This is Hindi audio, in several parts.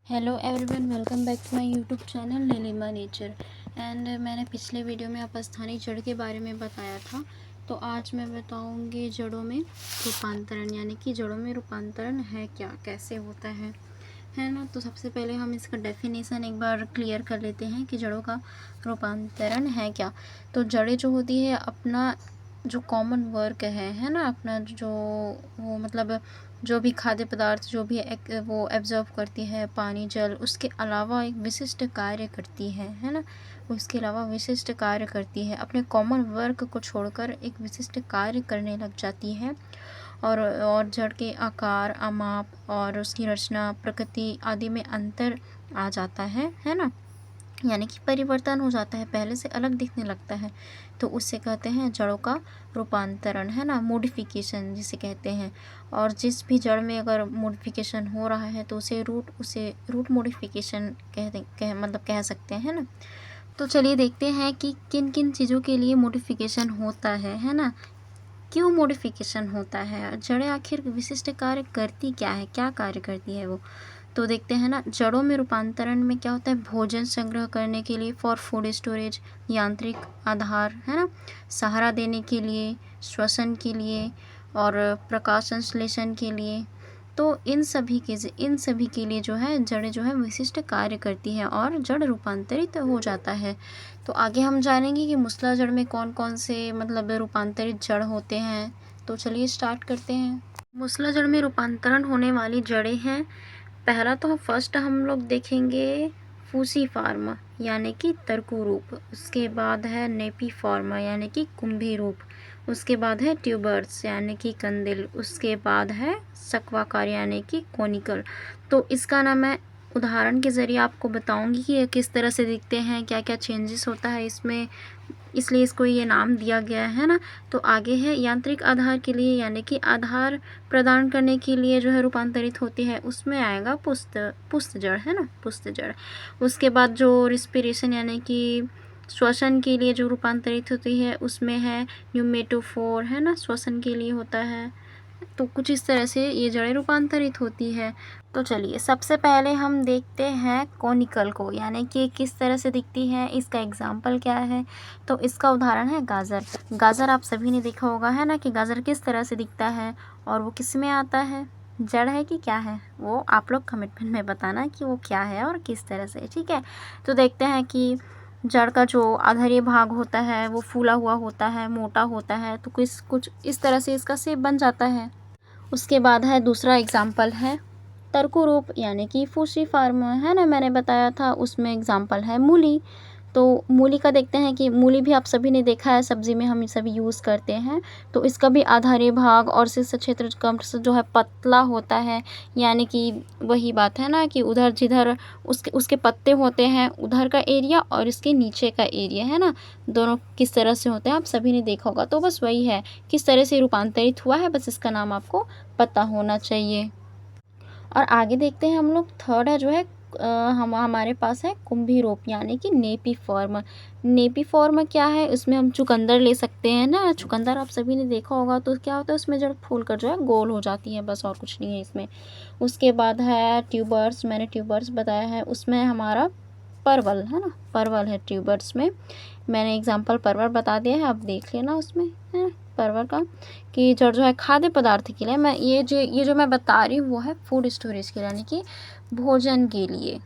Hello everyone, welcome back to my YouTube channel Neelima Nature. And मैंने पिछले वीडियो में अपस्थानिक जड़ के बारे में बताया था, तो आज मैं बताऊंगी जड़ों में रूपांतरण, यानी कि जड़ों में रूपांतरण है क्या, कैसे होता है ना। तो सबसे पहले हम इसका डेफिनेशन एक बार क्लियर कर लेते हैं कि जड़ों का रूपांतरण है क्या। तो जड़ें जो होती है अपना जो कॉमन वर्क है ना, अपना जो वो मतलब जो भी खाद्य पदार्थ जो भी वो एब्जॉर्व करती है, पानी जल, उसके अलावा एक विशिष्ट कार्य करती है ना। उसके अलावा विशिष्ट कार्य करती है, अपने कॉमन वर्क को छोड़कर एक विशिष्ट कार्य करने लग जाती है। और जड़ के आकार, आमाप और उसकी रचना, प्रकृति आदि में अंतर आ जाता है ना। यानी कि परिवर्तन हो जाता है, पहले से अलग दिखने लगता है, तो उससे कहते हैं जड़ों का रूपांतरण, है ना, मोडिफिकेशन जिसे कहते हैं। और जिस भी जड़ में अगर मोडिफिकेशन हो रहा है तो उसे रूट मोडिफिकेशन कह सकते हैं ना। तो चलिए देखते हैं कि किन किन चीज़ों के लिए मोडिफिकेशन होता है ना। क्यों मोडिफिकेशन होता है, जड़ें आखिर विशिष्ट कार्य करती क्या है, क्या कार्य करती है वो, तो देखते हैं ना। जड़ों में रूपांतरण में क्या होता है, भोजन संग्रह करने के लिए, फॉर फूड स्टोरेज, यांत्रिक आधार, है ना, सहारा देने के लिए, श्वसन के लिए और प्रकाश संश्लेषण के लिए। तो इन सभी के लिए जो है जड़ें जो है विशिष्ट कार्य करती हैं और जड़ रूपांतरित हो जाता है। तो आगे हम जानेंगे कि मूसला जड़ में कौन कौन से मतलब रूपांतरित जड़ होते हैं। तो चलिए स्टार्ट करते हैं। मूसला जड़ में रूपांतरण होने वाली जड़ें हैं, पहला तो फर्स्ट हम लोग देखेंगे फूसीफार्मा यानी कि तरकू रूप, उसके बाद है नेपीफॉर्मा यानी कि कुंभी रूप, उसके बाद है ट्यूबर्स यानी कि कंदिल, उसके बाद है सक्वाकार यानी कि कोनिकल। तो इसका ना मैं उदाहरण के ज़रिए आपको बताऊंगी कि ये किस तरह से दिखते हैं, क्या क्या चेंजेस होता है इसमें, इसलिए इसको ये नाम दिया गया है ना। तो आगे है यांत्रिक आधार के लिए, यानी कि आधार प्रदान करने के लिए जो है रूपांतरित होती है, उसमें आएगा पुष्ट जड़, है ना, पुष्ट जड़। उसके बाद जो रिस्पिरेशन यानी कि श्वसन के लिए जो रूपांतरित होती है, उसमें है न्यूमेटोफोर, है ना, श्वसन के लिए होता है। तो कुछ इस तरह से ये जड़ें रूपांतरित होती है। तो चलिए सबसे पहले हम देखते हैं कोनिकल को, यानी कि किस तरह से दिखती है, इसका एग्जाम्पल क्या है। तो इसका उदाहरण है गाजर। गाजर आप सभी ने देखा होगा, है ना, कि गाजर किस तरह से दिखता है और वो किस में आता है, जड़ है कि क्या है, वो आप लोग कमेंट में बताना कि वो क्या है और किस तरह से, ठीक है। तो देखते हैं कि जड़ का जो आधारीय भाग होता है वो फूला हुआ होता है, मोटा होता है, तो कुछ इस तरह से इसका शेप बन जाता है। उसके बाद है दूसरा एग्जाम्पल है तरकू रूप यानी कि फूसीफार्मा, है ना, मैंने बताया था, उसमें एग्जाम्पल है मूली। तो मूली का देखते हैं कि मूली भी आप सभी ने देखा है, सब्जी में हम सभी यूज़ करते हैं। तो इसका भी आधारीय भाग और शीर्ष क्षेत्र कम से जो है पतला होता है, यानी कि वही बात है ना कि उधर जिधर उसके पत्ते होते हैं उधर का एरिया और इसके नीचे का एरिया, है ना, दोनों किस तरह से होते हैं आप सभी ने देखा होगा। तो बस वही है, किस तरह से रूपांतरित हुआ है, बस इसका नाम आपको पता होना चाहिए। और आगे देखते हैं हम लोग, थर्ड है जो है हमारे पास है कुंभी रूप यानी कि नेपीफॉर्म। नेपीफॉर्म क्या है, उसमें हम चुकंदर ले सकते हैं ना, चुकंदर आप सभी ने देखा होगा। तो क्या होता है, उसमें जड़ फूल कर जो है गोल हो जाती है, बस और कुछ नहीं है इसमें। उसके बाद है ट्यूबर्स, मैंने ट्यूबर्स बताया है, उसमें हमारा परवल, है ना, परवल है ट्यूबर्स में, मैंने एग्जाम्पल परवल बता दिया है, आप देख लेना उसमें, है परवल का, कि जड़ जो है खाद्य पदार्थ के लिए, मैं ये जो मैं बता रही हूँ वो है फूड स्टोरेज के लिए, यानी कि भोजन के लिए,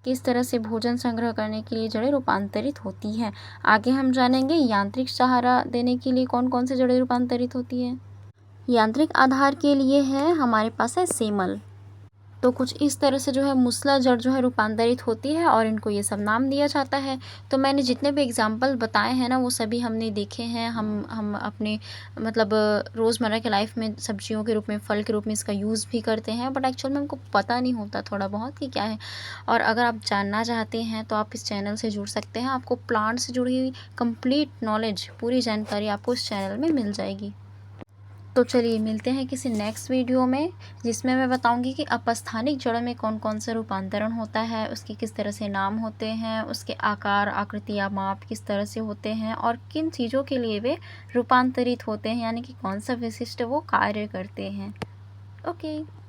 किस तरह से भोजन संग्रह करने के लिए जड़ें रूपांतरित होती हैं। आगे हम जानेंगे यांत्रिक सहारा देने के लिए कौन कौन से जड़ें रूपांतरित होती हैं। यांत्रिक आधार के लिए है हमारे पास है सेमल। तो कुछ इस तरह से जो है मूसला जड़ जो है रूपांतरित होती है और इनको ये सब नाम दिया जाता है। तो मैंने जितने भी एग्जांपल बताए हैं ना वो सभी हमने देखे हैं, हम अपने मतलब रोज़मर्रा के लाइफ में सब्जियों के रूप में, फल के रूप में इसका यूज़ भी करते हैं, बट एक्चुअल में हमको पता नहीं होता थोड़ा बहुत कि क्या है। और अगर आप जानना चाहते हैं तो आप इस चैनल से जुड़ सकते हैं, आपको प्लांट से जुड़ी हुई कंप्लीट नॉलेज, पूरी जानकारी आपको इस चैनल में मिल जाएगी। तो चलिए मिलते हैं किसी नेक्स्ट वीडियो में, जिसमें मैं बताऊंगी कि अपस्थानिक जड़ों में कौन कौन सा रूपांतरण होता है, उसके किस तरह से नाम होते हैं, उसके आकार, आकृति या माप किस तरह से होते हैं और किन चीज़ों के लिए वे रूपांतरित होते हैं, यानी कि कौन सा विशिष्ट वो कार्य करते हैं। ओके।